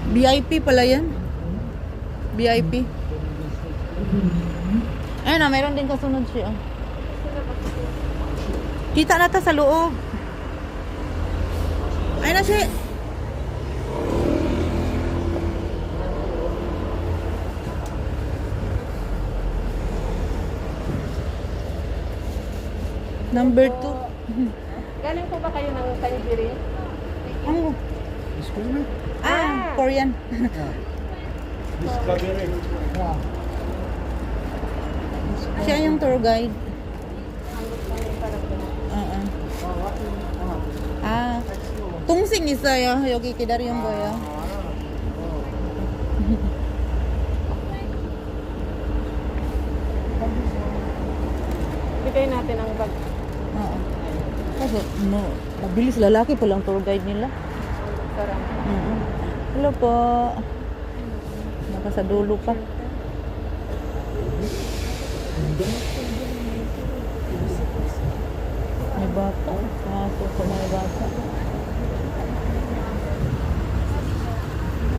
VIP pala yan. VIP. Ayun na, mayroon din kasunod siya. Kita na ta sa loob. Ayun na siya. Number 2. Galing po ba kayo ng Tangerine? Ang Excuse me? Korean. Discovery. Siya yung tour guide. Tungsing 있어요. 여기 기다리는 거예요. Bigay natin ang bag. Oo. Kasi, no, mabilis lalaki pa lang tour guide nila. Sarap. Hello po. Naka sa dulo pa. May bata. Kaso,